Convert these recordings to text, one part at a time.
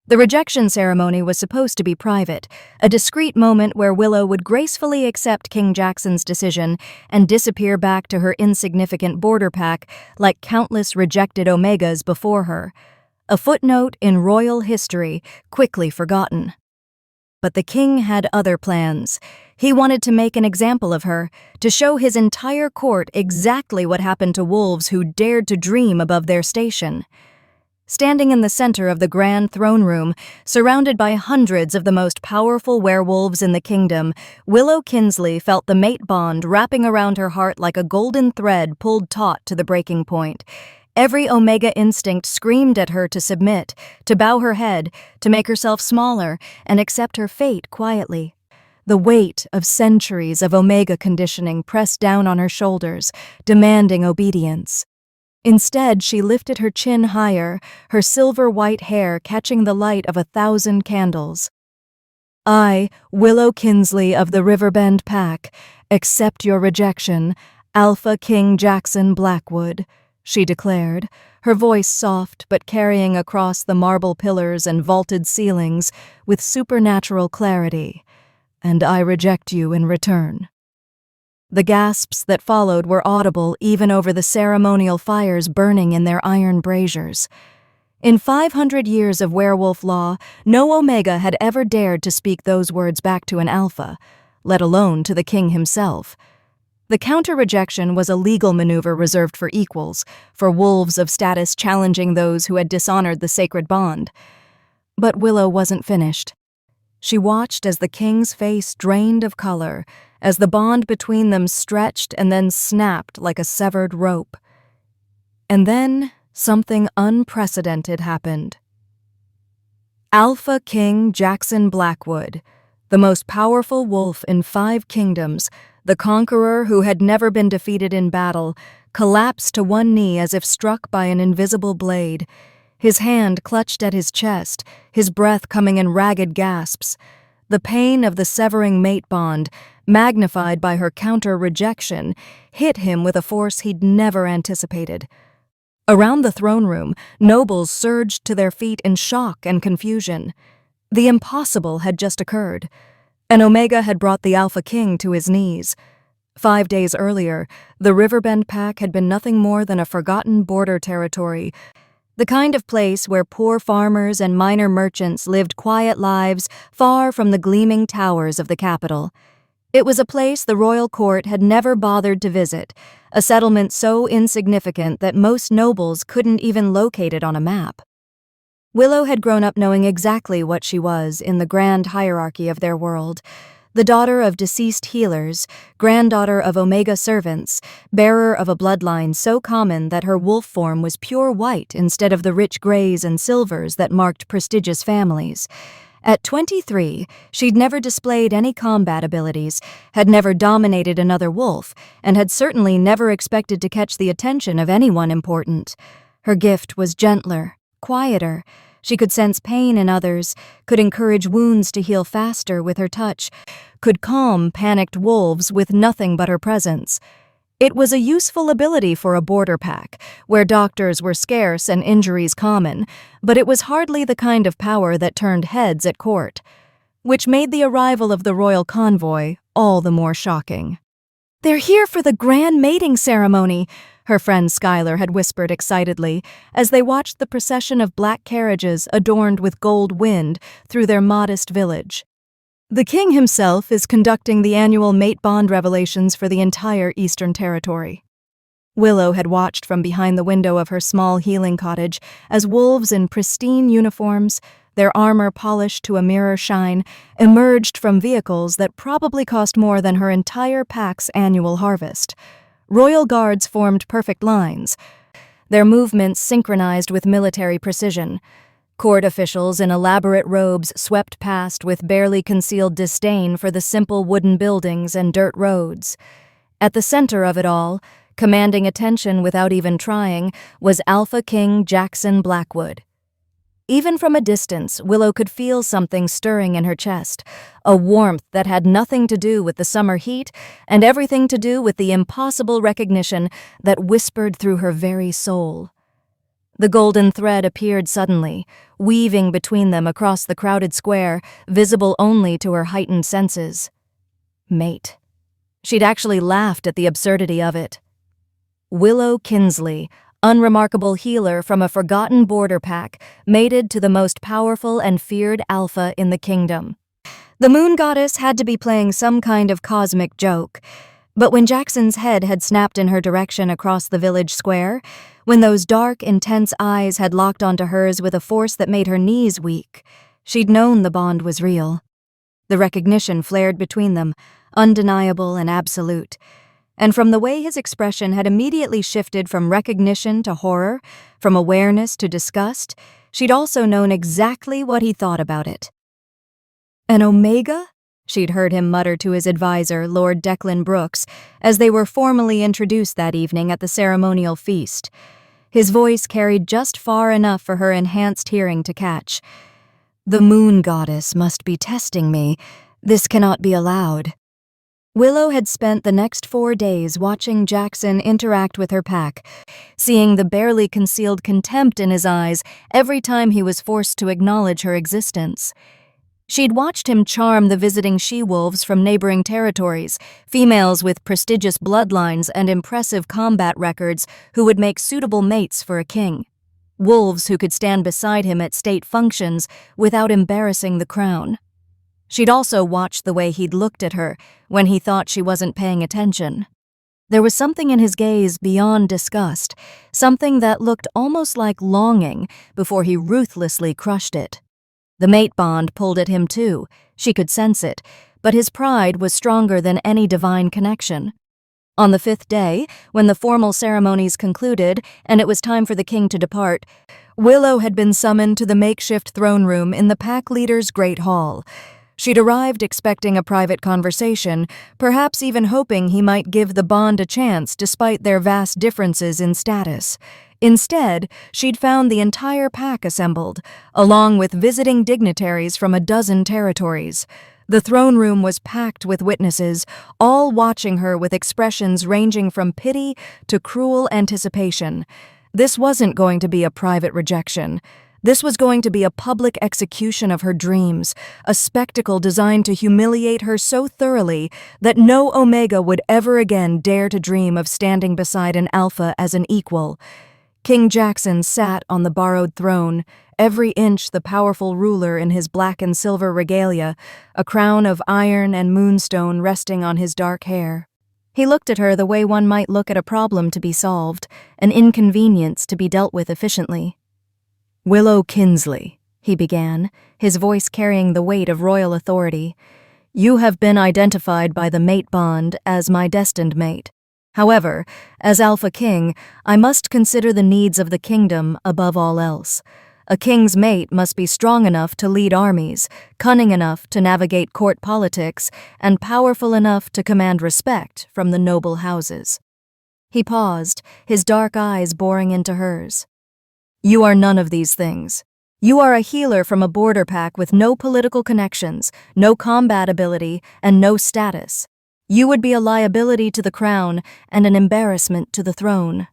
The rejection ceremony was supposed to be private, a discreet moment where Willow would gracefully accept King Jackson's decision and disappear back to her insignificant border pack like countless rejected Omegas before her. A footnote in royal history, quickly forgotten. But the king had other plans. He wanted to make an example of her, to show his entire court exactly what happened to wolves who dared to dream above their station. Standing in the center of the grand throne room, surrounded by hundreds of the most powerful werewolves in the kingdom, Willow Kinsley felt the mate bond wrapping around her heart like a golden thread pulled taut to the breaking point. Every Omega instinct screamed at her to submit, to bow her head, to make herself smaller, and accept her fate quietly. The weight of centuries of Omega conditioning pressed down on her shoulders, demanding obedience. Instead, she lifted her chin higher, her silver-white hair catching the light of 1,000 candles. I, Willow Kinsley of the Riverbend Pack, accept your rejection, Alpha King Jackson Blackwood, she declared, her voice soft but carrying across the marble pillars and vaulted ceilings with supernatural clarity. And I reject you in return. The gasps that followed were audible even over the ceremonial fires burning in their iron braziers. In 500 years of werewolf law, no Omega had ever dared to speak those words back to an alpha, let alone to the king himself. The counter-rejection was a legal maneuver reserved for equals, for wolves of status challenging those who had dishonored the sacred bond. But Willow wasn't finished. She watched as the king's face drained of color, as the bond between them stretched and then snapped like a severed rope. And then something unprecedented happened. Alpha King Jackson Blackwood, the most powerful wolf in 5 kingdoms, the conqueror who had never been defeated in battle, collapsed to one knee as if struck by an invisible blade. His hand clutched at his chest, his breath coming in ragged gasps. The pain of the severing mate bond, magnified by her counter-rejection, hit him with a force he'd never anticipated. Around the throne room, nobles surged to their feet in shock and confusion. The impossible had just occurred. An Omega had brought the Alpha King to his knees. 5 days earlier, the Riverbend Pack had been nothing more than a forgotten border territory, the kind of place where poor farmers and minor merchants lived quiet lives far from the gleaming towers of the capital. It was a place the royal court had never bothered to visit, a settlement so insignificant that most nobles couldn't even locate it on a map. Willow had grown up knowing exactly what she was in the grand hierarchy of their world. The daughter of deceased healers, granddaughter of Omega servants, bearer of a bloodline so common that her wolf form was pure white instead of the rich grays and silvers that marked prestigious families. At 23, she'd never displayed any combat abilities, had never dominated another wolf, and had certainly never expected to catch the attention of anyone important. Her gift was gentler, quieter. She could sense pain in others, could encourage wounds to heal faster with her touch, could calm panicked wolves with nothing but her presence. It was a useful ability for a border pack, where doctors were scarce and injuries common, but it was hardly the kind of power that turned heads at court, which made the arrival of the royal convoy all the more shocking. "They're here for the grand mating ceremony," her friend Skylar had whispered excitedly as they watched the procession of black carriages adorned with gold wind through their modest village. The king himself is conducting the annual mate bond revelations for the entire Eastern Territory. Willow had watched from behind the window of her small healing cottage as wolves in pristine uniforms, their armor polished to a mirror shine, emerged from vehicles that probably cost more than her entire pack's annual harvest. Royal guards formed perfect lines, their movements synchronized with military precision. Court officials in elaborate robes swept past with barely concealed disdain for the simple wooden buildings and dirt roads. At the center of it all, commanding attention without even trying, was Alpha King Jackson Blackwood. Even from a distance, Willow could feel something stirring in her chest, a warmth that had nothing to do with the summer heat and everything to do with the impossible recognition that whispered through her very soul. The golden thread appeared suddenly, weaving between them across the crowded square, visible only to her heightened senses. Mate. She'd actually laughed at the absurdity of it. Willow Kinsley, unremarkable healer from a forgotten border pack, mated to the most powerful and feared alpha in the kingdom. The moon goddess had to be playing some kind of cosmic joke, but when Jackson's head had snapped in her direction across the village square, when those dark, intense eyes had locked onto hers with a force that made her knees weak, she'd known the bond was real. The recognition flared between them, undeniable and absolute, and from the way his expression had immediately shifted from recognition to horror, from awareness to disgust, she'd also known exactly what he thought about it. An Omega? She'd heard him mutter to his advisor, Lord Declan Brooks, as they were formally introduced that evening at the ceremonial feast. His voice carried just far enough for her enhanced hearing to catch. The moon goddess must be testing me. This cannot be allowed. Willow had spent the next 4 days watching Jackson interact with her pack, seeing the barely concealed contempt in his eyes every time he was forced to acknowledge her existence. She'd watched him charm the visiting she-wolves from neighboring territories, females with prestigious bloodlines and impressive combat records who would make suitable mates for a king. Wolves who could stand beside him at state functions without embarrassing the crown. She'd also watched the way he'd looked at her when he thought she wasn't paying attention. There was something in his gaze beyond disgust, something that looked almost like longing before he ruthlessly crushed it. The mate bond pulled at him too, she could sense it, but his pride was stronger than any divine connection. On the 5th day, when the formal ceremonies concluded and it was time for the king to depart, Willow had been summoned to the makeshift throne room in the pack leader's great hall. She'd arrived expecting a private conversation, perhaps even hoping he might give the bond a chance despite their vast differences in status. Instead, she'd found the entire pack assembled, along with visiting dignitaries from a dozen territories. The throne room was packed with witnesses, all watching her with expressions ranging from pity to cruel anticipation. This wasn't going to be a private rejection. This was going to be a public execution of her dreams, a spectacle designed to humiliate her so thoroughly that no Omega would ever again dare to dream of standing beside an alpha as an equal. King Jackson sat on the borrowed throne, every inch the powerful ruler in his black and silver regalia, a crown of iron and moonstone resting on his dark hair. He looked at her the way one might look at a problem to be solved, an inconvenience to be dealt with efficiently. Willow Kinsley, he began, his voice carrying the weight of royal authority. You have been identified by the mate bond as my destined mate. However, as Alpha King, I must consider the needs of the kingdom above all else. A king's mate must be strong enough to lead armies, cunning enough to navigate court politics, and powerful enough to command respect from the noble houses. He paused, his dark eyes boring into hers. You are none of these things. You are a healer from a border pack with no political connections, no combat ability, and no status. You would be a liability to the crown and an embarrassment to the throne.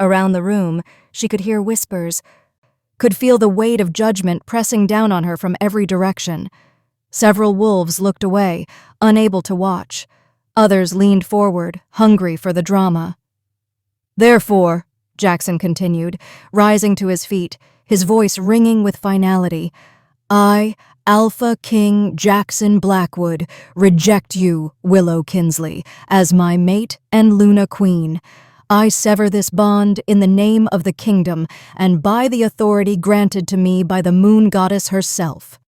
Around the room, she could hear whispers, could feel the weight of judgment pressing down on her from every direction. Several wolves looked away, unable to watch. Others leaned forward, hungry for the drama. Therefore, Jackson continued, rising to his feet, his voice ringing with finality, I, Alpha King Jackson Blackwood, reject you, Willow Kinsley, as my mate and Luna Queen. I sever this bond in the name of the kingdom and by the authority granted to me by the moon goddess herself.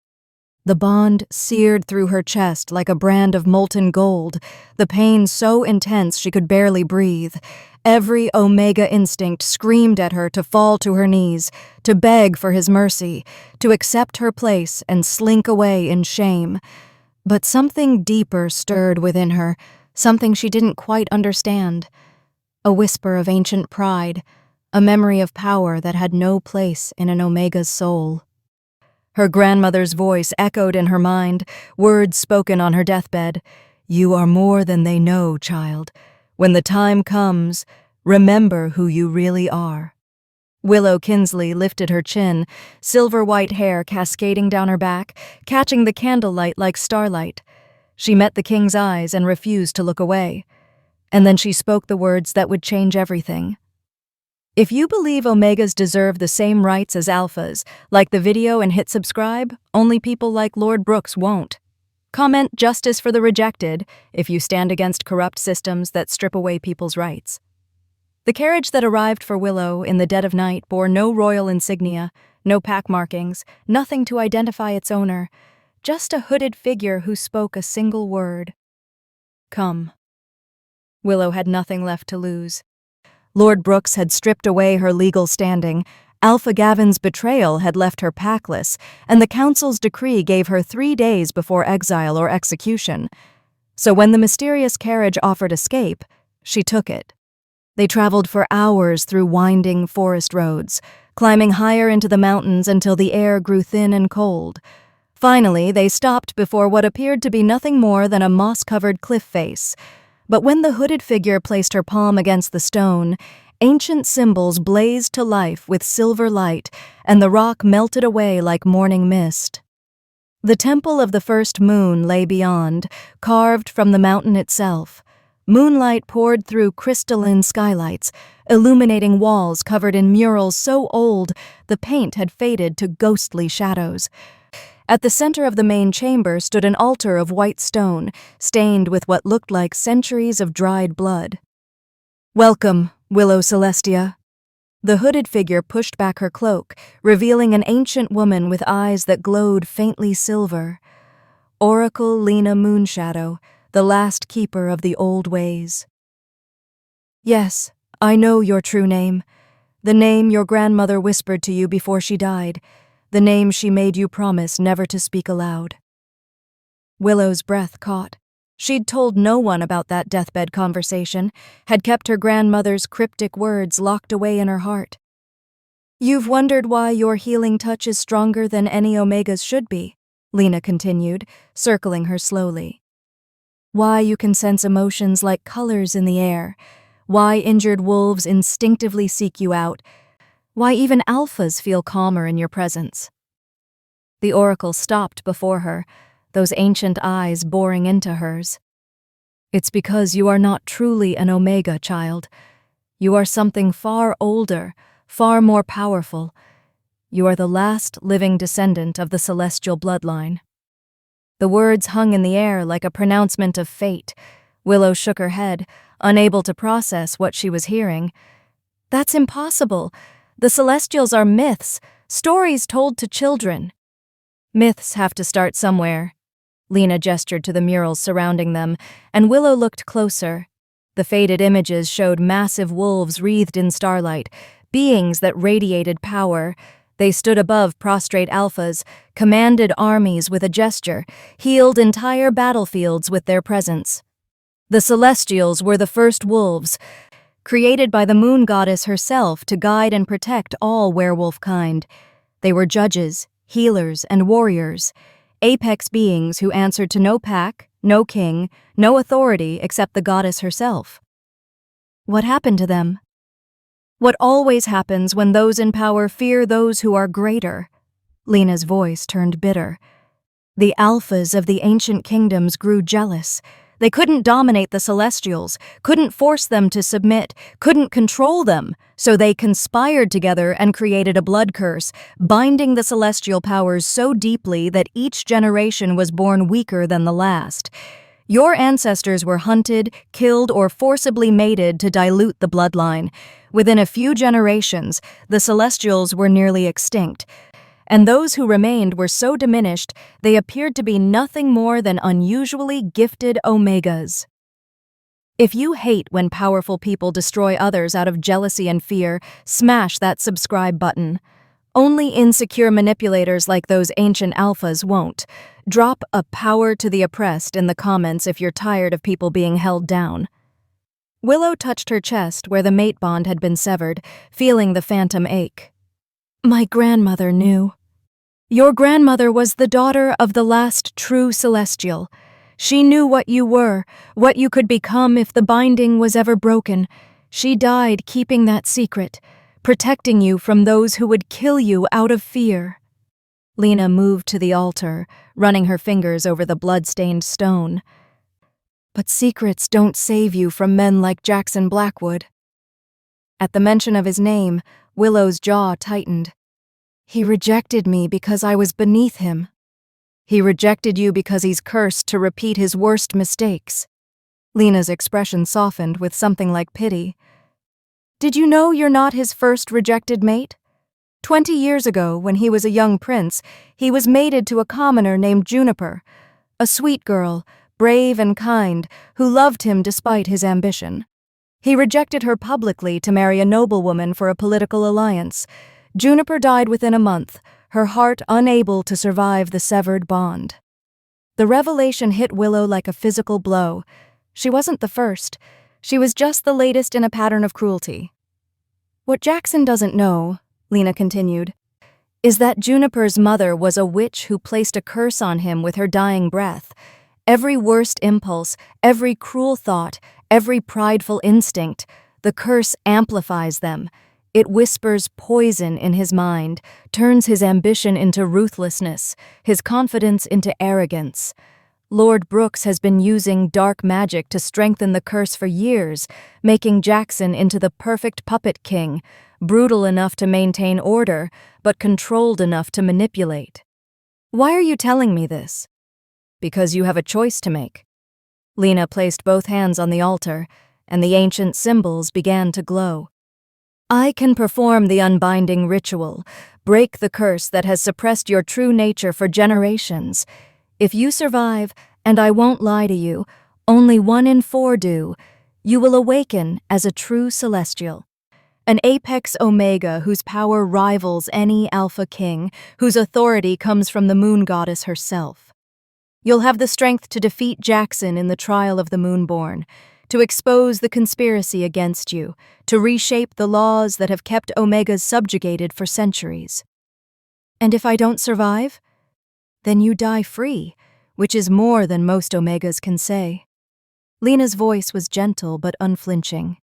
The bond seared through her chest like a brand of molten gold, the pain so intense she could barely breathe. Every Omega instinct screamed at her to fall to her knees, to beg for his mercy, to accept her place and slink away in shame. But something deeper stirred within her, something she didn't quite understand. A whisper of ancient pride, a memory of power that had no place in an Omega's soul. Her grandmother's voice echoed in her mind, words spoken on her deathbed. You are more than they know, child. When the time comes, remember who you really are. Willow Kinsley lifted her chin, silver-white hair cascading down her back, catching the candlelight like starlight. She met the king's eyes and refused to look away. And then she spoke the words that would change everything. If you believe Omegas deserve the same rights as Alphas, like the video and hit subscribe, only people like Lord Brooks won't. Comment "Justice for the Rejected" if you stand against corrupt systems that strip away people's rights. The carriage that arrived for Willow in the dead of night bore no royal insignia, no pack markings, nothing to identify its owner, just a hooded figure who spoke a single word. Come. Willow had nothing left to lose. Lord Brooks had stripped away her legal standing, Alpha Gavin's betrayal had left her packless, and the council's decree gave her 3 days before exile or execution. So when the mysterious carriage offered escape, she took it. They traveled for hours through winding forest roads, climbing higher into the mountains until the air grew thin and cold. Finally, they stopped before what appeared to be nothing more than a moss-covered cliff face. But when the hooded figure placed her palm against the stone, ancient symbols blazed to life with silver light, and the rock melted away like morning mist. The temple of the first moon lay beyond, carved from the mountain itself. Moonlight poured through crystalline skylights, illuminating walls covered in murals so old the paint had faded to ghostly shadows. At the center of the main chamber stood an altar of white stone, stained with what looked like centuries of dried blood. "Welcome, Willow Celestia." The hooded figure pushed back her cloak, revealing an ancient woman with eyes that glowed faintly silver. Oracle Lena Moonshadow, the last keeper of the old ways. "Yes, I know your true name. The name your grandmother whispered to you before she died. The name she made you promise never to speak aloud." Willow's breath caught. She'd told no one about that deathbed conversation, had kept her grandmother's cryptic words locked away in her heart. "You've wondered why your healing touch is stronger than any Omegas should be," Lena continued, circling her slowly. "Why you can sense emotions like colors in the air, why injured wolves instinctively seek you out, why even alphas feel calmer in your presence." The oracle stopped before her, those ancient eyes boring into hers. "It's because you are not truly an Omega, child. You are something far older, far more powerful. You are the last living descendant of the Celestial Bloodline." The words hung in the air like a pronouncement of fate. Willow shook her head, unable to process what she was hearing. "That's impossible. The Celestials are myths, stories told to children." "Myths have to start somewhere." Lena gestured to the murals surrounding them, and Willow looked closer. The faded images showed massive wolves wreathed in starlight, beings that radiated power. They stood above prostrate alphas, commanded armies with a gesture, healed entire battlefields with their presence. The Celestials were the first wolves, created by the moon goddess herself to guide and protect all werewolf kind. They were judges, healers, and warriors, apex beings who answered to no pack, no king, no authority except the goddess herself. What happened to them? What always happens when those in power fear those who are greater. Lena's voice turned bitter. The alphas of the ancient kingdoms grew jealous. They couldn't dominate the Celestials, couldn't force them to submit, couldn't control them, so they conspired together and created a blood curse, binding the celestial powers so deeply that each generation was born weaker than the last. Your ancestors were hunted, killed, or forcibly mated to dilute the bloodline. Within a few generations, the Celestials were nearly extinct, and those who remained were so diminished they appeared to be nothing more than unusually gifted Omegas. If you hate when powerful people destroy others out of jealousy and fear, smash that subscribe button. Only insecure manipulators like those ancient alphas won't. Drop a power to the oppressed in the comments if you're tired of people being held down. Willow touched her chest where the mate bond had been severed, feeling the phantom ache. "My grandmother knew. Your grandmother was the daughter of the last true Celestial. She knew what you were, what you could become if the binding was ever broken. She died keeping that secret, protecting you from those who would kill you out of fear." Lena moved to the altar, running her fingers over the blood-stained stone. "But secrets don't save you from men like Jackson Blackwood." At the mention of his name, Willow's jaw tightened. "He rejected me because I was beneath him. He rejected you because he's cursed to repeat his worst mistakes." Lena's expression softened with something like pity. "Did you know you're not his first rejected mate? 20 years ago, when he was a young prince, he was mated to a commoner named Juniper, a sweet girl, brave and kind, who loved him despite his ambition. He rejected her publicly to marry a noblewoman for a political alliance. Juniper died within a month, her heart unable to survive the severed bond." The revelation hit Willow like a physical blow. She wasn't the first. She was just the latest in a pattern of cruelty. "What Jackson doesn't know," Lena continued, "is that Juniper's mother was a witch who placed a curse on him with her dying breath. Every worst impulse, every cruel thought, every prideful instinct, the curse amplifies them. It whispers poison in his mind, turns his ambition into ruthlessness, his confidence into arrogance. Lord Brooks has been using dark magic to strengthen the curse for years, making Jackson into the perfect puppet king, brutal enough to maintain order, but controlled enough to manipulate. Why are you telling me this?" "Because you have a choice to make." Lena placed both hands on the altar, and the ancient symbols began to glow. "I can perform the unbinding ritual, break the curse that has suppressed your true nature for generations. If you survive, and I won't lie to you, only 1 in 4 do, you will awaken as a true celestial. An apex Omega whose power rivals any Alpha King, whose authority comes from the moon goddess herself. You'll have the strength to defeat Jackson in the trial of the Moonborn, to expose the conspiracy against you, to reshape the laws that have kept Omegas subjugated for centuries. And if I don't survive, then you die free, which is more than most Omegas can say." Lena's voice was gentle but unflinching.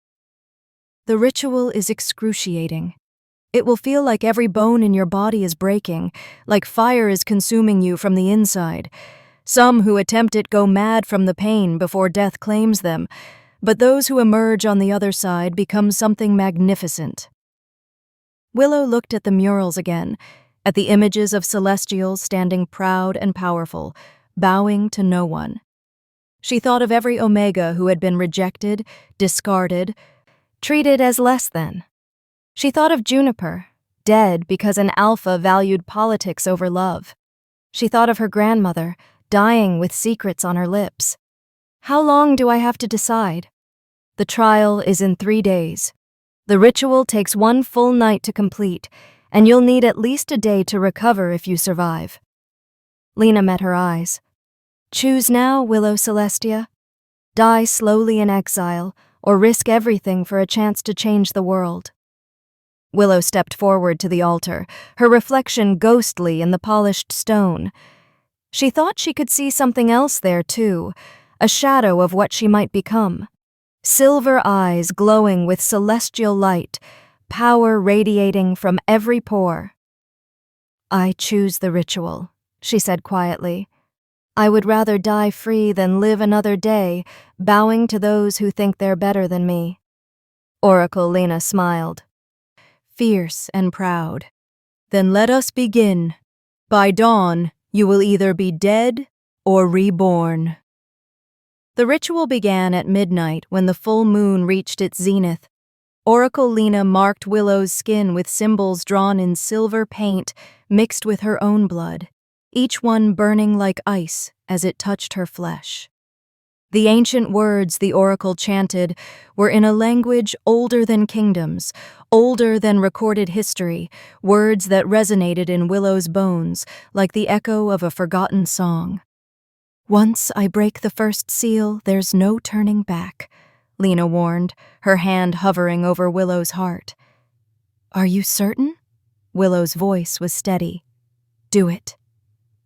"The ritual is excruciating. It will feel like every bone in your body is breaking, like fire is consuming you from the inside. Some who attempt it go mad from the pain before death claims them, but those who emerge on the other side become something magnificent." Willow looked at the murals again, at the images of Celestials standing proud and powerful, bowing to no one. She thought of every Omega who had been rejected, discarded, treated as less than. She thought of Juniper, dead because an Alpha valued politics over love. She thought of her grandmother, dying with secrets on her lips. "How long do I have to decide?" "The trial is in 3 days. The ritual takes 1 full night to complete, and you'll need at least a day to recover if you survive." Lena met her eyes. "Choose now, Willow Celestia. Die slowly in exile, or risk everything for a chance to change the world." Willow stepped forward to the altar, her reflection ghostly in the polished stone. She thought she could see something else there, too, a shadow of what she might become. Silver eyes glowing with celestial light, power radiating from every pore. "I choose the ritual," she said quietly. "I would rather die free than live another day, bowing to those who think they're better than me." Oracle Lena smiled, fierce and proud. "Then let us begin. By dawn, you will either be dead or reborn." The ritual began at midnight when the full moon reached its zenith. Oracle Lena marked Willow's skin with symbols drawn in silver paint mixed with her own blood, each one burning like ice as it touched her flesh. The ancient words the oracle chanted were in a language older than kingdoms, older than recorded history, words that resonated in Willow's bones like the echo of a forgotten song. "Once I break the first seal, there's no turning back," Lena warned, her hand hovering over Willow's heart. "Are you certain?" Willow's voice was steady. "Do it."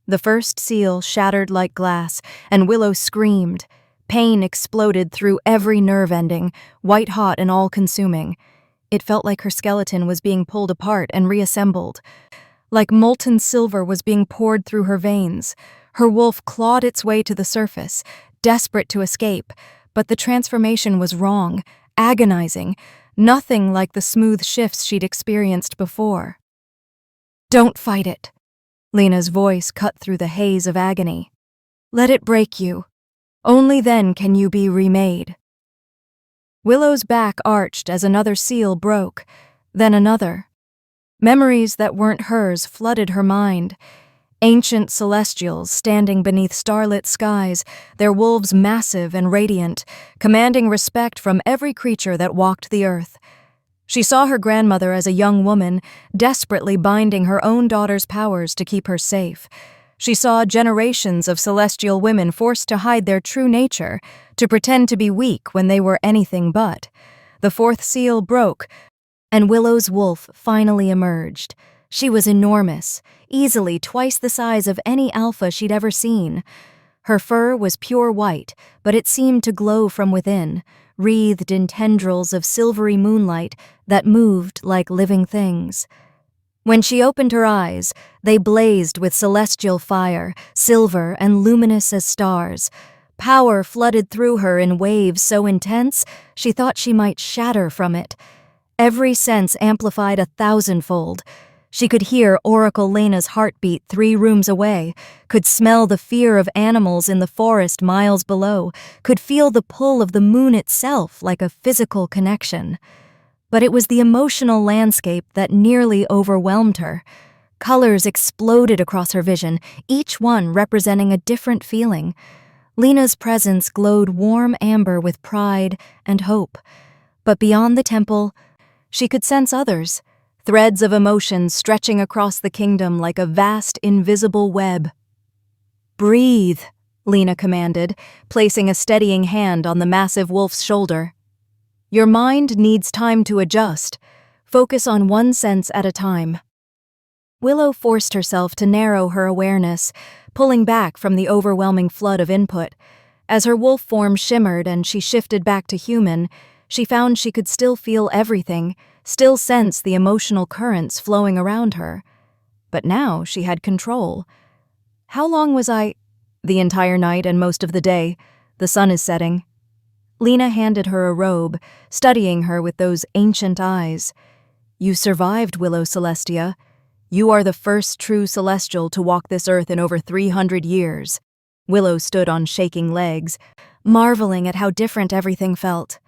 The first seal shattered like glass, and Willow screamed. Pain exploded through every nerve ending, white-hot and all-consuming. It felt like her skeleton was being pulled apart and reassembled. Like molten silver was being poured through her veins. Her wolf clawed its way to the surface, desperate to escape, but the transformation was wrong, agonizing, nothing like the smooth shifts she'd experienced before. "Don't fight it." Lena's voice cut through the haze of agony. "Let it break you. Only then can you be remade." Willow's back arched as another seal broke, then another. Memories that weren't hers flooded her mind. Ancient celestials standing beneath starlit skies, their wolves massive and radiant, commanding respect from every creature that walked the earth. She saw her grandmother as a young woman, desperately binding her own daughter's powers to keep her safe. She saw generations of celestial women forced to hide their true nature, to pretend to be weak when they were anything but. The fourth seal broke, and Willow's wolf finally emerged. She was enormous, easily twice the size of any alpha she'd ever seen. Her fur was pure white, but it seemed to glow from within, wreathed in tendrils of silvery moonlight that moved like living things. When she opened her eyes, they blazed with celestial fire, silver and luminous as stars. Power flooded through her in waves so intense she thought she might shatter from it. Every sense amplified 1,000-fold. She could hear Oracle Lena's heartbeat 3 rooms away, could smell the fear of animals in the forest miles below, could feel the pull of the moon itself like a physical connection. But it was the emotional landscape that nearly overwhelmed her. Colors exploded across her vision, each one representing a different feeling. Lena's presence glowed warm amber with pride and hope. But beyond the temple, she could sense others, threads of emotion stretching across the kingdom like a vast, invisible web. "Breathe," Lena commanded, placing a steadying hand on the massive wolf's shoulder. "Your mind needs time to adjust. Focus on one sense at a time." Willow forced herself to narrow her awareness, pulling back from the overwhelming flood of input. As her wolf form shimmered and she shifted back to human, she found she could still feel everything, still sense the emotional currents flowing around her. But now she had control. "How long was I—" "The entire night and most of the day. The sun is setting." Lena handed her a robe, studying her with those ancient eyes. "You survived, Willow Celestia. You are the first true celestial to walk this earth in over 300 years. Willow stood on shaking legs, marveling at how different everything felt.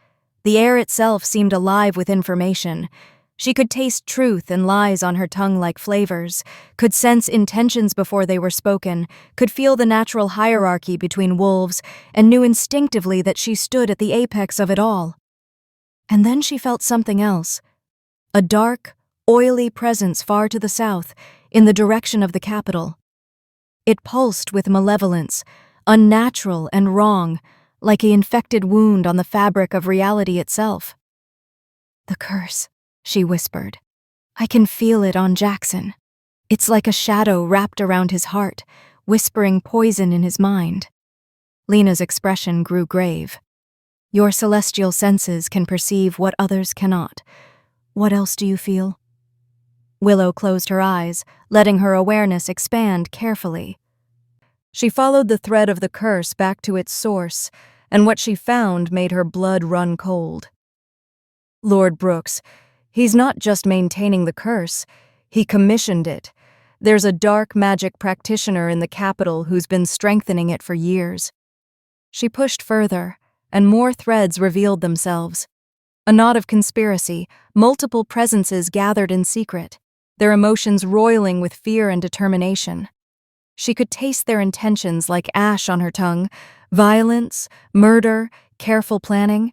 The air itself seemed alive with information. She could taste truth and lies on her tongue like flavors, could sense intentions before they were spoken, could feel the natural hierarchy between wolves, and knew instinctively that she stood at the apex of it all. And then she felt something else. A dark, oily presence far to the south, in the direction of the capital. It pulsed with malevolence, unnatural and wrong, like an infected wound on the fabric of reality itself. "The curse," she whispered. "I can feel it on Jackson. It's like a shadow wrapped around his heart, whispering poison in his mind." Lena's expression grew grave. "Your celestial senses can perceive what others cannot. What else do you feel?" Willow closed her eyes, letting her awareness expand carefully. She followed the thread of the curse back to its source, and what she found made her blood run cold. "Lord Brooks, he's not just maintaining the curse, he commissioned it. There's a dark magic practitioner in the capital who's been strengthening it for years." She pushed further, and more threads revealed themselves. A knot of conspiracy, multiple presences gathered in secret, their emotions roiling with fear and determination. She could taste their intentions like ash on her tongue, violence, murder, careful planning.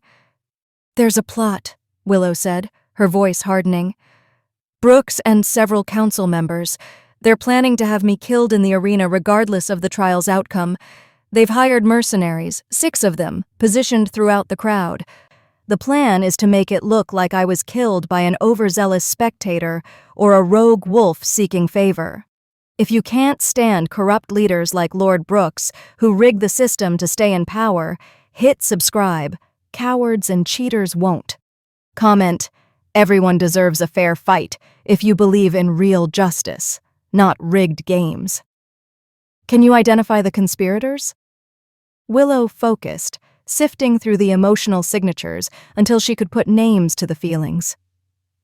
"There's a plot," Willow said, her voice hardening. "Brooks and several council members. They're planning to have me killed in the arena regardless of the trial's outcome. They've hired mercenaries, 6 of them, positioned throughout the crowd. The plan is to make it look like I was killed by an overzealous spectator or a rogue wolf seeking favor. If you can't stand corrupt leaders like Lord Brooks, who rig the system to stay in power, hit subscribe. Cowards and cheaters won't. Comment, Everyone deserves a fair fight if you believe in real justice, not rigged games. Can you identify the conspirators? Willow focused, sifting through the emotional signatures until she could put names to the feelings.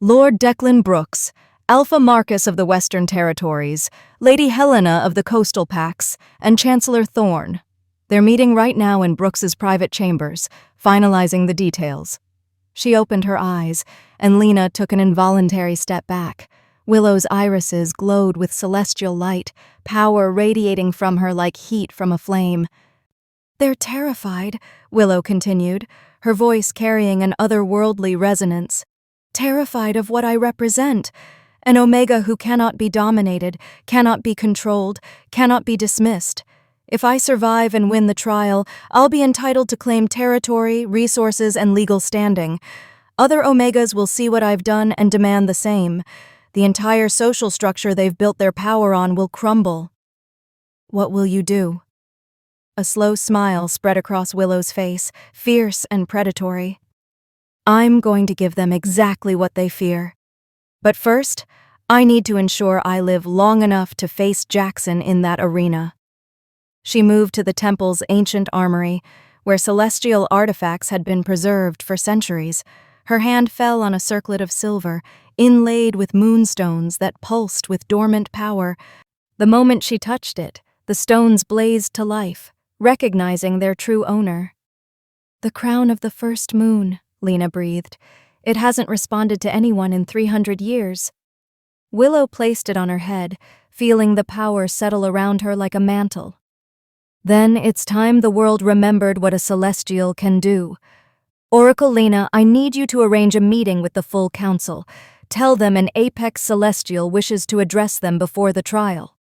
Lord Declan Brooks, Alpha Marcus of the Western Territories, Lady Helena of the Coastal Pacts, and Chancellor Thorne. They're meeting right now in Brooks's private chambers, finalizing the details. She opened her eyes, and Lena took an involuntary step back. Willow's irises glowed with celestial light, power radiating from her like heat from a flame. "They're terrified," Willow continued, her voice carrying an otherworldly resonance. "Terrified of what I represent, an Omega who cannot be dominated, cannot be controlled, cannot be dismissed. If I survive and win the trial, I'll be entitled to claim territory, resources, and legal standing. Other Omegas will see what I've done and demand the same. The entire social structure they've built their power on will crumble." "What will you do?" A slow smile spread across Willow's face, fierce and predatory. "I'm going to give them exactly what they fear. But first, I need to ensure I live long enough to face Jackson in that arena." She moved to the temple's ancient armory, where celestial artifacts had been preserved for centuries. Her hand fell on a circlet of silver, inlaid with moonstones that pulsed with dormant power. The moment she touched it, the stones blazed to life, recognizing their true owner. "The crown of the first moon," Lena breathed. "It hasn't responded to anyone in 300 years. Willow placed it on her head, feeling the power settle around her like a mantle. "Then it's time the world remembered what a Celestial can do. Oracle Lena, I need you to arrange a meeting with the full council. Tell them an Apex Celestial wishes to address them before the trial."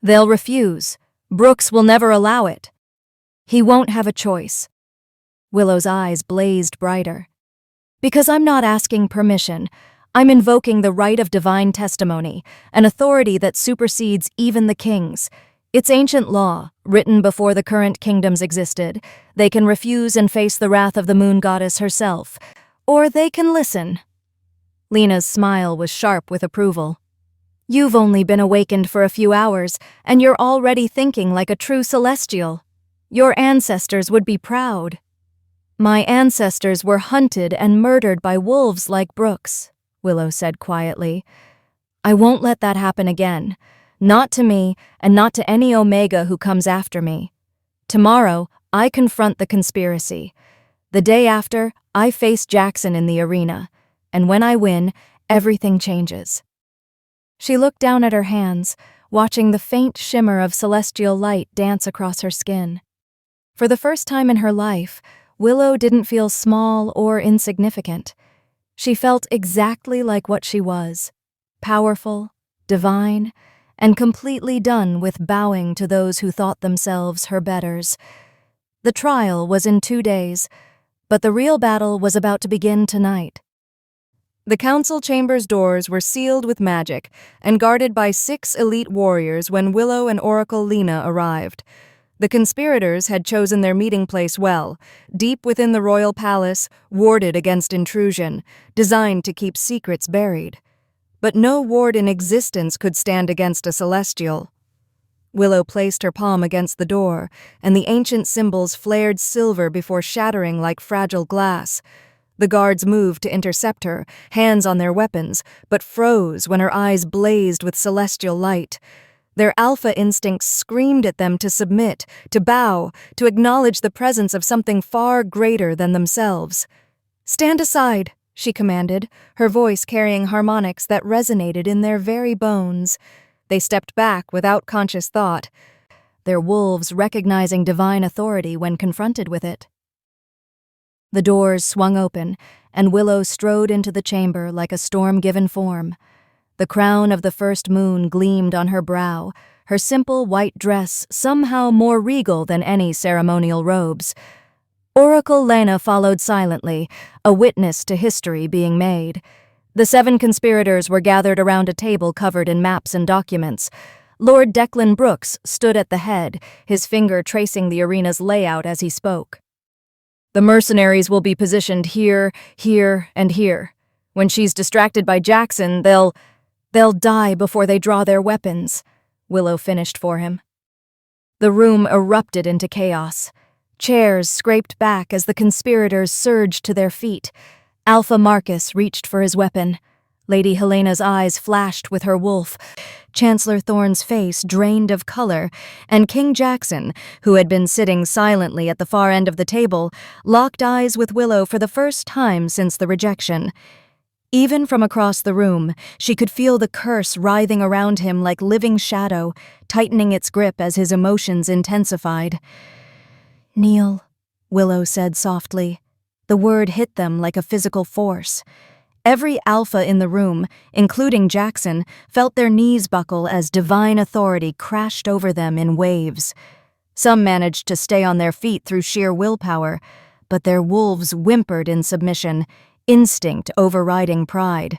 "They'll refuse. Brooks will never allow it." "He won't have a choice." Willow's eyes blazed brighter. "Because I'm not asking permission. I'm invoking the right of divine testimony, an authority that supersedes even the kings. It's ancient law, written before the current kingdoms existed. They can refuse and face the wrath of the moon goddess herself, or they can listen." Lena's smile was sharp with approval. "You've only been awakened for a few hours, and you're already thinking like a true Celestial. Your ancestors would be proud." "My ancestors were hunted and murdered by wolves like Brooks," Willow said quietly. "I won't let that happen again. Not to me, and not to any Omega who comes after me. Tomorrow, I confront the conspiracy. The day after, I face Jackson in the arena. And when I win, everything changes." She looked down at her hands, watching the faint shimmer of celestial light dance across her skin. For the first time in her life, Willow didn't feel small or insignificant. She felt exactly like what she was, powerful, divine, and completely done with bowing to those who thought themselves her betters. The trial was in 2 days, but the real battle was about to begin tonight. The council chamber's doors were sealed with magic and guarded by 6 elite warriors when Willow and Oracle Lena arrived. The conspirators had chosen their meeting place well, deep within the royal palace, warded against intrusion, designed to keep secrets buried. But no ward in existence could stand against a Celestial. Willow placed her palm against the door, and the ancient symbols flared silver before shattering like fragile glass. The guards moved to intercept her, hands on their weapons, but froze when her eyes blazed with celestial light. Their alpha instincts screamed at them to submit, to bow, to acknowledge the presence of something far greater than themselves. "Stand aside," she commanded, her voice carrying harmonics that resonated in their very bones. They stepped back without conscious thought, their wolves recognizing divine authority when confronted with it. The doors swung open, and Willow strode into the chamber like a storm-given form. The crown of the first moon gleamed on her brow, her simple white dress somehow more regal than any ceremonial robes. Oracle Lena followed silently, a witness to history being made. The 7 conspirators were gathered around a table covered in maps and documents. Lord Declan Brooks stood at the head, his finger tracing the arena's layout as he spoke. "The mercenaries will be positioned here, here, and here. When she's distracted by Jackson, they'll die before they draw their weapons," Willow finished for him. The room erupted into chaos. Chairs scraped back as the conspirators surged to their feet. Alpha Marcus reached for his weapon. Lady Helena's eyes flashed with her wolf. Chancellor Thorne's face drained of color, and King Jackson, who had been sitting silently at the far end of the table, locked eyes with Willow for the first time since the rejection. Even from across the room, she could feel the curse writhing around him like living shadow, tightening its grip as his emotions intensified. "Kneel," Willow said softly. The word hit them like a physical force. Every alpha in the room, including Jackson, felt their knees buckle as divine authority crashed over them in waves. Some managed to stay on their feet through sheer willpower, but their wolves whimpered in submission, instinct overriding pride.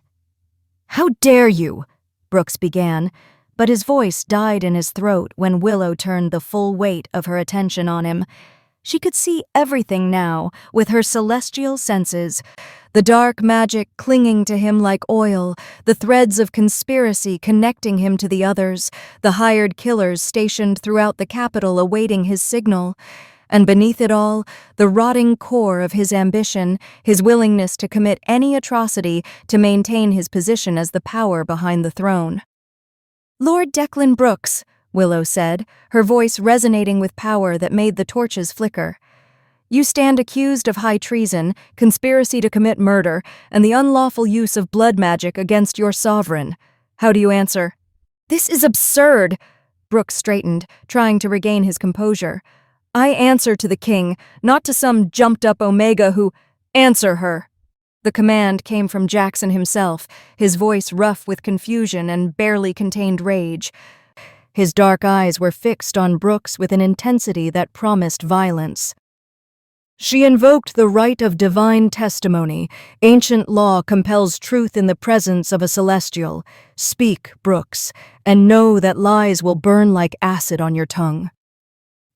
"How dare you?" Brooks began, but his voice died in his throat when Willow turned the full weight of her attention on him. She could see everything now with her celestial senses, the dark magic clinging to him like oil, the threads of conspiracy connecting him to the others, the hired killers stationed throughout the capital awaiting his signal. And beneath it all, the rotting core of his ambition, his willingness to commit any atrocity to maintain his position as the power behind the throne. "Lord Declan Brooks," Willow said, her voice resonating with power that made the torches flicker. "You stand accused of high treason, conspiracy to commit murder, and the unlawful use of blood magic against your sovereign. How do you answer?" "This is absurd," Brooks straightened, trying to regain his composure. "I answer to the king, not to some jumped-up Omega who—" "Answer her!" The command came from Jackson himself, his voice rough with confusion and barely contained rage. His dark eyes were fixed on Brooks with an intensity that promised violence. "She invoked the right of divine testimony. Ancient law compels truth in the presence of a celestial. Speak, Brooks, and know that lies will burn like acid on your tongue."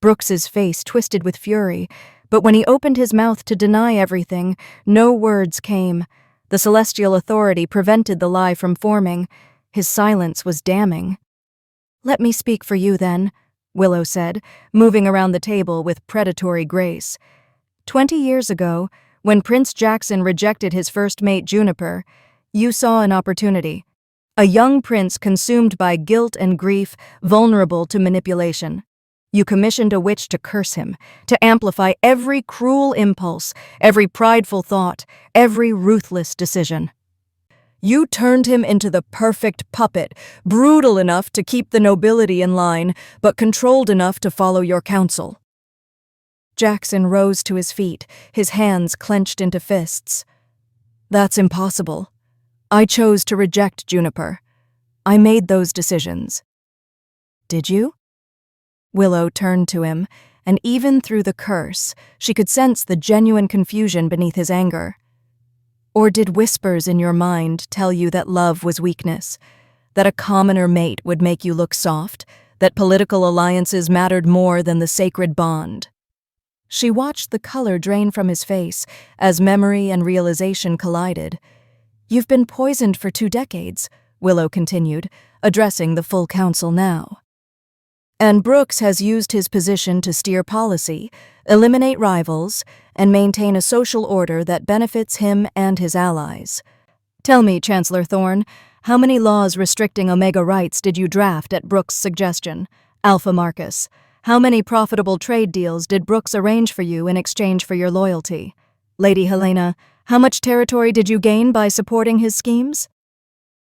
Brooks's face twisted with fury, but when he opened his mouth to deny everything, no words came. The celestial authority prevented the lie from forming. His silence was damning. "Let me speak for you, then," Willow said, moving around the table with predatory grace. 20 years ago, when Prince Jackson rejected his first mate Juniper, you saw an opportunity. A young prince consumed by guilt and grief, vulnerable to manipulation. You commissioned a witch to curse him, to amplify every cruel impulse, every prideful thought, every ruthless decision. You turned him into the perfect puppet, brutal enough to keep the nobility in line, but controlled enough to follow your counsel. Jackson rose to his feet, his hands clenched into fists. "That's impossible. I chose to reject Juniper. I made those decisions." "Did you?" Willow turned to him, and even through the curse, she could sense the genuine confusion beneath his anger. "Or did whispers in your mind tell you that love was weakness, that a commoner mate would make you look soft, that political alliances mattered more than the sacred bond?" She watched the color drain from his face as memory and realization collided. "You've been poisoned for 2 decades, Willow continued, addressing the full council now. "And Brooks has used his position to steer policy, eliminate rivals, and maintain a social order that benefits him and his allies. Tell me, Chancellor Thorne, how many laws restricting Omega rights did you draft at Brooks' suggestion? Alpha Marcus, how many profitable trade deals did Brooks arrange for you in exchange for your loyalty? Lady Helena, how much territory did you gain by supporting his schemes?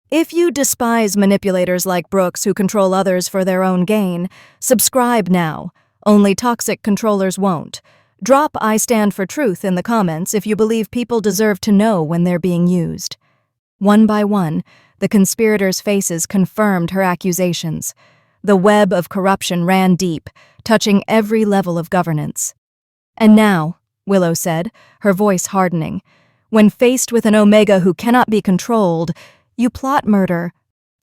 If you despise manipulators like Brooks who control others for their own gain, subscribe now. Only toxic controllers won't. Drop "I stand for truth" in the comments if you believe people deserve to know when they're being used. One by one, the conspirators' faces confirmed her accusations. The web of corruption ran deep, touching every level of governance. "And now," Willow said, her voice hardening, "when faced with an Omega who cannot be controlled, you plot murder.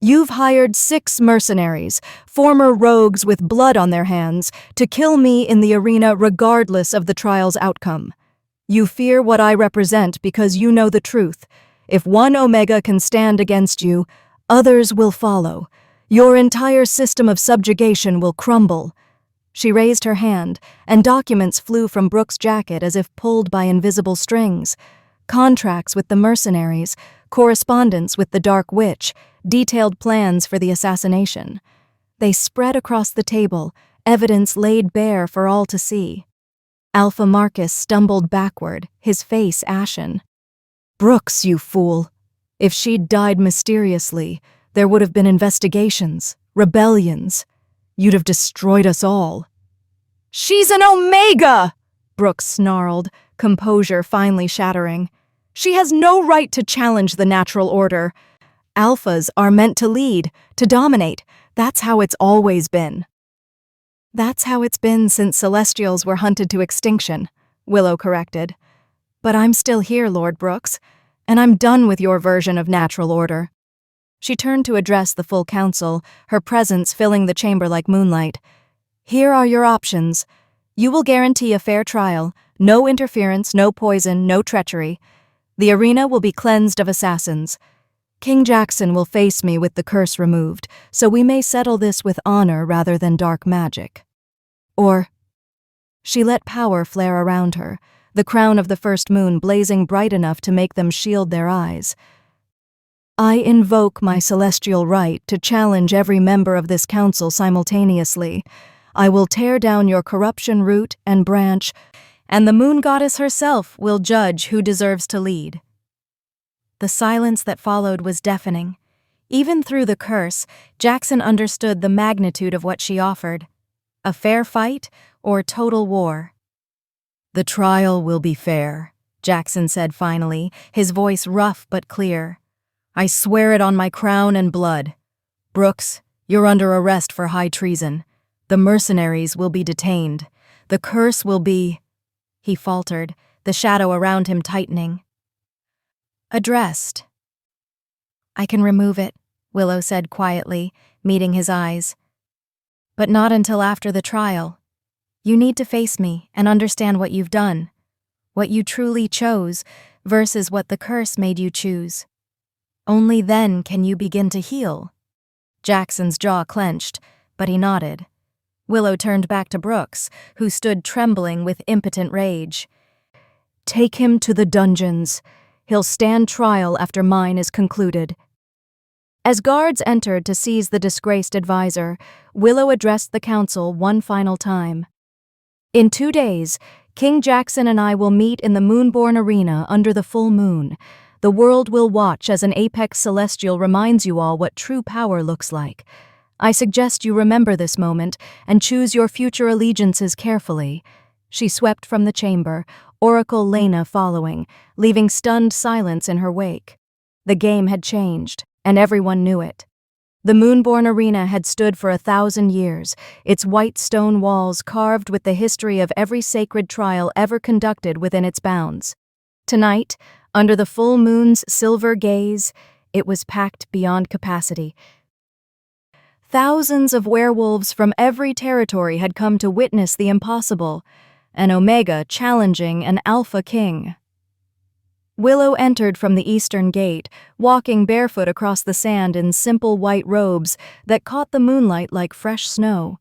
You've hired 6 mercenaries, former rogues with blood on their hands, to kill me in the arena regardless of the trial's outcome. You fear what I represent because you know the truth. If one Omega can stand against you, others will follow. Your entire system of subjugation will crumble." She raised her hand, and documents flew from Brooke's jacket as if pulled by invisible strings. Contracts with the mercenaries, correspondence with the Dark Witch, detailed plans for the assassination. They spread across the table, evidence laid bare for all to see. Alpha Marcus stumbled backward, his face ashen. "Brooks, you fool! If she'd died mysteriously, there would have been investigations, rebellions. You'd have destroyed us all." "She's an Omega!" Brooks snarled, composure finally shattering. "She has no right to challenge the natural order. Alphas are meant to lead, to dominate. That's how it's always been." "That's how it's been since Celestials were hunted to extinction," Willow corrected. "But I'm still here, Lord Brooks, and I'm done with your version of natural order." She turned to address the full council, her presence filling the chamber like moonlight. "Here are your options. You will guarantee a fair trial, no interference, no poison, no treachery. The arena will be cleansed of assassins. King Jackson will face me with the curse removed, so we may settle this with honor rather than dark magic. Or—" She let power flare around her, the crown of the first moon blazing bright enough to make them shield their eyes. "I invoke my celestial right to challenge every member of this council simultaneously. I will tear down your corruption root and branch, and the moon goddess herself will judge who deserves to lead." The silence that followed was deafening. Even through the curse, Jackson understood the magnitude of what she offered. A fair fight or total war? "The trial will be fair," Jackson said finally, his voice rough but clear. "I swear it on my crown and blood. Brooks, you're under arrest for high treason. The mercenaries will be detained. The curse will be—" He faltered, the shadow around him tightening. "Addressed." "I can remove it," Willow said quietly, meeting his eyes. "But not until after the trial. You need to face me and understand what you've done, what you truly chose versus what the curse made you choose. Only then can you begin to heal." Jackson's jaw clenched, but he nodded. Willow turned back to Brooks, who stood trembling with impotent rage. "Take him to the dungeons. He'll stand trial after mine is concluded." As guards entered to seize the disgraced advisor, Willow addressed the council one final time. "In 2 days, King Jackson and I will meet in the Moonborn Arena under the full moon. The world will watch as an apex celestial reminds you all what true power looks like. I suggest you remember this moment and choose your future allegiances carefully." She swept from the chamber, Oracle Lena following, leaving stunned silence in her wake. The game had changed, and everyone knew it. The Moonborn Arena had stood for 1,000 years, its white stone walls carved with the history of every sacred trial ever conducted within its bounds. Tonight, under the full moon's silver gaze, it was packed beyond capacity. Thousands of werewolves from every territory had come to witness the impossible, an Omega challenging an Alpha King. Willow entered from the eastern gate, walking barefoot across the sand in simple white robes that caught the moonlight like fresh snow.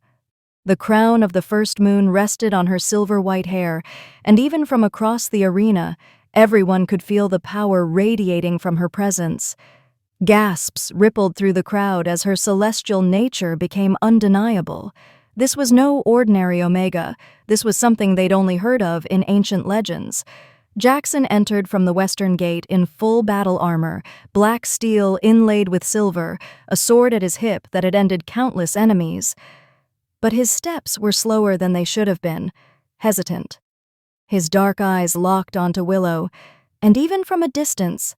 The crown of the first moon rested on her silver-white hair, and even from across the arena, everyone could feel the power radiating from her presence. Gasps rippled through the crowd as her celestial nature became undeniable. This was no ordinary Omega. This was something they'd only heard of in ancient legends. Jackson entered from the western gate in full battle armor, black steel inlaid with silver, a sword at his hip that had ended countless enemies. But his steps were slower than they should have been, hesitant. His dark eyes locked onto Willow, and even from a distance,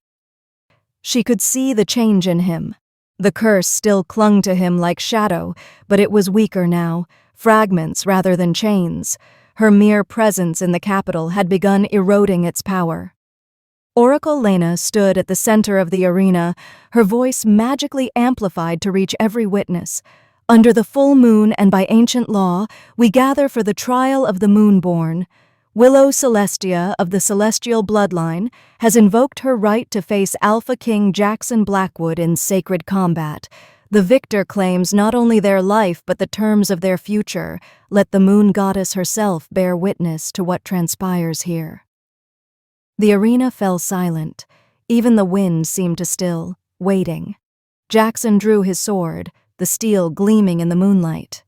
she could see the change in him. The curse still clung to him like shadow, but it was weaker now, fragments rather than chains. Her mere presence in the capital had begun eroding its power. Oracle Lena stood at the center of the arena, her voice magically amplified to reach every witness. "Under the full moon and by ancient law, we gather for the trial of the Moonborn. Willow Celestia of the Celestial Bloodline has invoked her right to face Alpha King Jackson Blackwood in sacred combat. The victor claims not only their life but the terms of their future. Let the moon goddess herself bear witness to what transpires here. The arena fell silent. Even the wind seemed to still, waiting. Jackson drew his sword, the steel gleaming in the moonlight.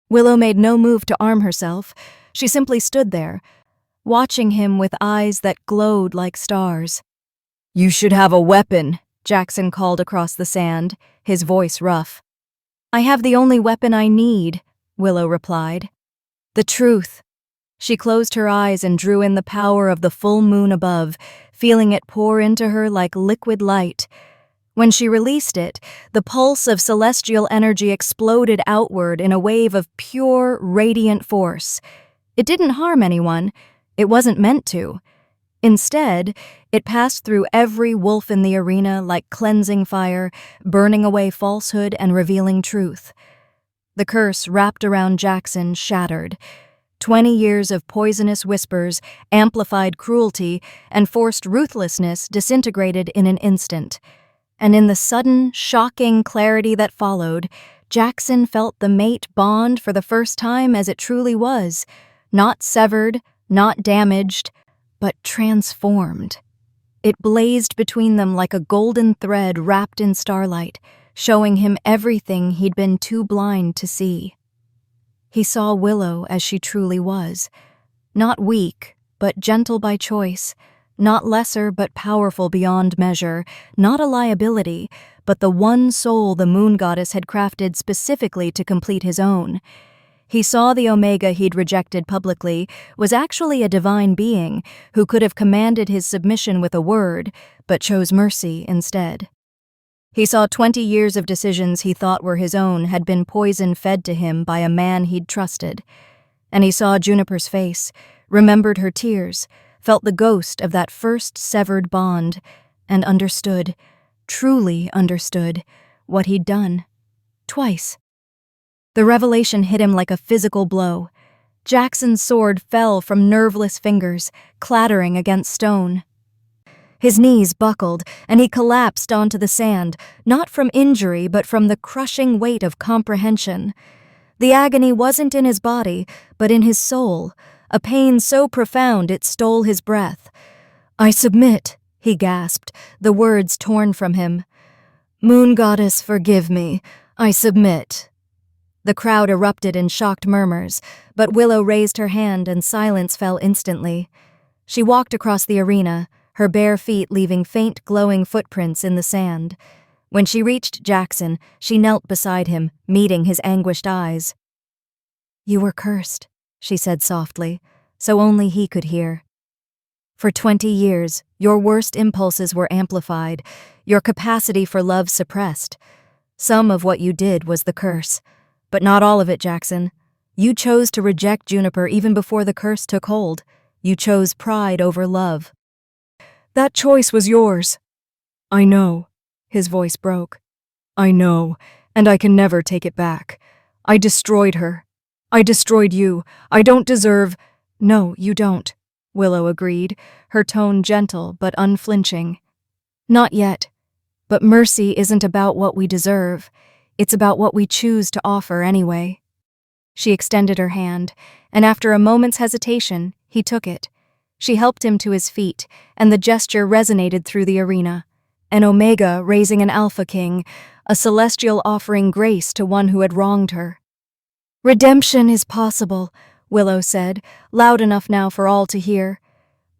Willow made no move to arm herself. She simply stood there, watching him with eyes that glowed like stars. "You should have a weapon," Jackson called across the sand, his voice rough. "I have the only weapon I need," Willow replied. "The truth." She closed her eyes and drew in the power of the full moon above, feeling it pour into her like liquid light. When she released it, the pulse of celestial energy exploded outward in a wave of pure, radiant force. It didn't harm anyone. It wasn't meant to. Instead, it passed through every wolf in the arena like cleansing fire, burning away falsehood and revealing truth. The curse wrapped around Jackson shattered. 20 years of poisonous whispers, amplified cruelty, and forced ruthlessness disintegrated in an instant. And in the sudden, shocking clarity that followed, Jackson felt the mate bond for the first time as it truly was, not severed, not damaged, but transformed. It blazed between them like a golden thread wrapped in starlight, showing him everything he'd been too blind to see. He saw Willow as she truly was, not weak, but gentle by choice, not lesser but powerful beyond measure, not a liability, but the one soul the moon goddess had crafted specifically to complete his own. He saw the Omega he'd rejected publicly was actually a divine being who could have commanded his submission with a word, but chose mercy instead. He saw 20 years of decisions he thought were his own had been poison fed to him by a man he'd trusted. And he saw Juniper's face, remembered her tears, felt the ghost of that first severed bond, and understood, truly understood, what he'd done. Twice. The revelation hit him like a physical blow. Jackson's sword fell from nerveless fingers, clattering against stone. His knees buckled, and he collapsed onto the sand, not from injury but from the crushing weight of comprehension. The agony wasn't in his body, but in his soul, a pain so profound it stole his breath. "I submit," he gasped, the words torn from him. "Moon goddess, forgive me. I submit." The crowd erupted in shocked murmurs, but Willow raised her hand and silence fell instantly. She walked across the arena, her bare feet leaving faint glowing footprints in the sand. When she reached Jackson, she knelt beside him, meeting his anguished eyes. "You were cursed," she said softly, so only he could hear. "For 20 years, your worst impulses were amplified, your capacity for love suppressed. Some of what you did was the curse. But not all of it, Jackson. You chose to reject Juniper even before the curse took hold. You chose pride over love." "That choice was yours." "I know." His voice broke. "I know, and I can never take it back. I destroyed her. I destroyed you. I don't deserve—" "No, you don't," Willow agreed, her tone gentle but unflinching. "Not yet. But mercy isn't about what we deserve. It's about what we choose to offer anyway." She extended her hand, and after a moment's hesitation, he took it. She helped him to his feet, and the gesture resonated through the arena. An Omega raising an Alpha King, a celestial offering grace to one who had wronged her. "Redemption is possible," Willow said, loud enough now for all to hear.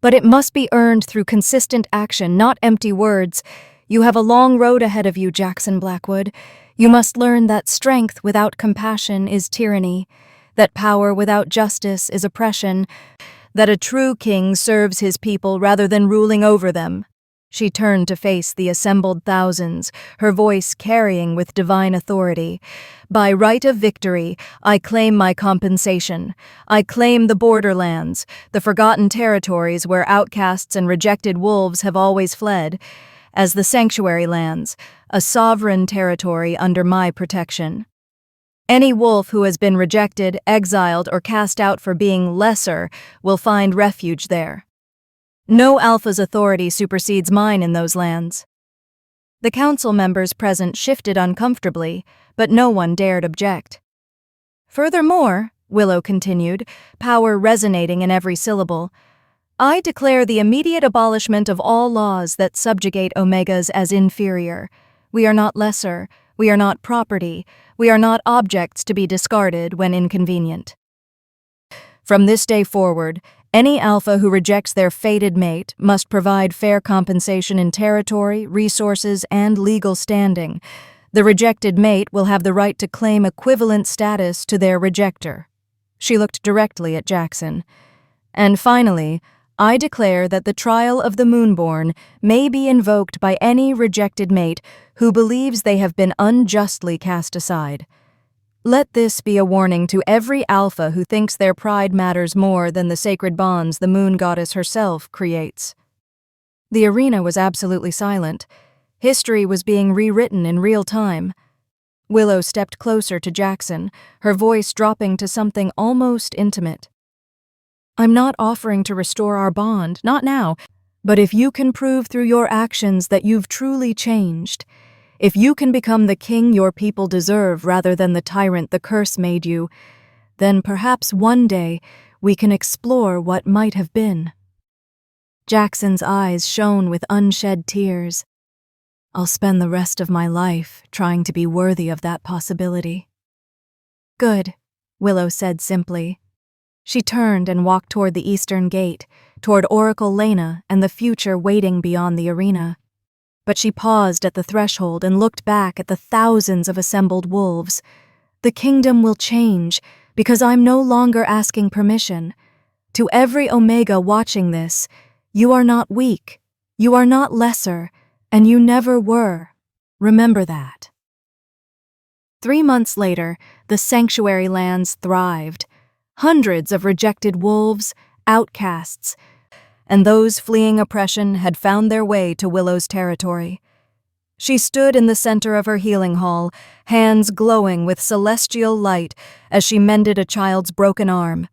"But it must be earned through consistent action, not empty words. You have a long road ahead of you, Jackson Blackwood. You must learn that strength without compassion is tyranny, that power without justice is oppression, that a true king serves his people rather than ruling over them." She turned to face the assembled thousands, her voice carrying with divine authority. "By right of victory, I claim my compensation. I claim the borderlands, the forgotten territories where outcasts and rejected wolves have always fled, as the sanctuary lands, a sovereign territory under my protection." Any wolf who has been rejected, exiled, or cast out for being lesser will find refuge there. No alpha's authority supersedes mine in those lands." The council members present shifted uncomfortably, but no one dared object. "Furthermore," Willow continued, power resonating in every syllable, "I declare the immediate abolishment of all laws that subjugate Omegas as inferior. We are not lesser, we are not property, we are not objects to be discarded when inconvenient. From this day forward, any alpha who rejects their fated mate must provide fair compensation in territory, resources, and legal standing. The rejected mate will have the right to claim equivalent status to their rejector." She looked directly at Jackson. "And finally, I declare that the trial of the Moonborn may be invoked by any rejected mate who believes they have been unjustly cast aside. Let this be a warning to every alpha who thinks their pride matters more than the sacred bonds the moon goddess herself creates." The arena was absolutely silent. History was being rewritten in real time. Willow stepped closer to Jackson, her voice dropping to something almost intimate. "I'm not offering to restore our bond, not now, but if you can prove through your actions that you've truly changed, if you can become the king your people deserve rather than the tyrant the curse made you, then perhaps one day we can explore what might have been." Jackson's eyes shone with unshed tears. "I'll spend the rest of my life trying to be worthy of that possibility." "Good," Willow said simply. She turned and walked toward the eastern gate, toward Oracle Lena and the future waiting beyond the arena. But she paused at the threshold and looked back at the thousands of assembled wolves. "The kingdom will change because I'm no longer asking permission. To every Omega watching this, you are not weak, you are not lesser, and you never were. Remember that." 3 months later, the sanctuary lands thrived. Hundreds of rejected wolves, outcasts, and those fleeing oppression had found their way to Willow's territory. She stood in the center of her healing hall, hands glowing with celestial light as she mended a child's broken arm.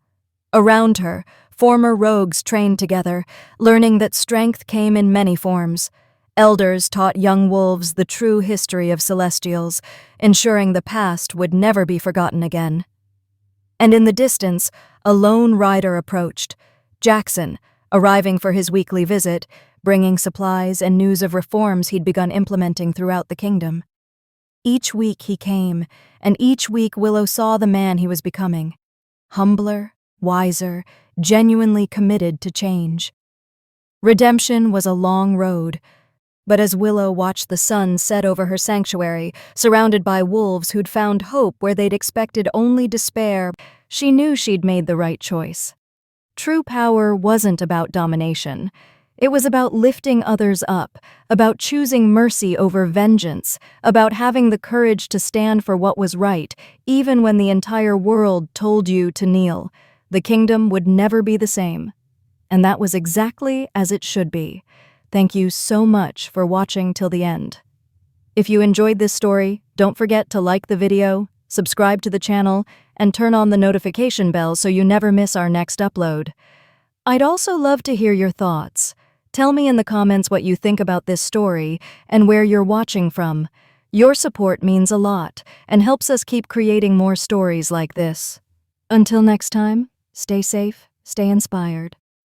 Around her, former rogues trained together, learning that strength came in many forms. Elders taught young wolves the true history of Celestials, ensuring the past would never be forgotten again. And in the distance, a lone rider approached, Jackson, arriving for his weekly visit, bringing supplies and news of reforms he'd begun implementing throughout the kingdom. Each week he came, and each week Willow saw the man he was becoming. Humbler, wiser, genuinely committed to change. Redemption was a long road, but as Willow watched the sun set over her sanctuary, surrounded by wolves who'd found hope where they'd expected only despair, she knew she'd made the right choice. True power wasn't about domination. It was about lifting others up, about choosing mercy over vengeance, about having the courage to stand for what was right, even when the entire world told you to kneel. The kingdom would never be the same. And that was exactly as it should be. Thank you so much for watching till the end. If you enjoyed this story, don't forget to like the video, subscribe to the channel, and turn on the notification bell so you never miss our next upload. I'd also love to hear your thoughts. Tell me in the comments what you think about this story and where you're watching from. Your support means a lot and helps us keep creating more stories like this. Until next time, stay safe, stay inspired.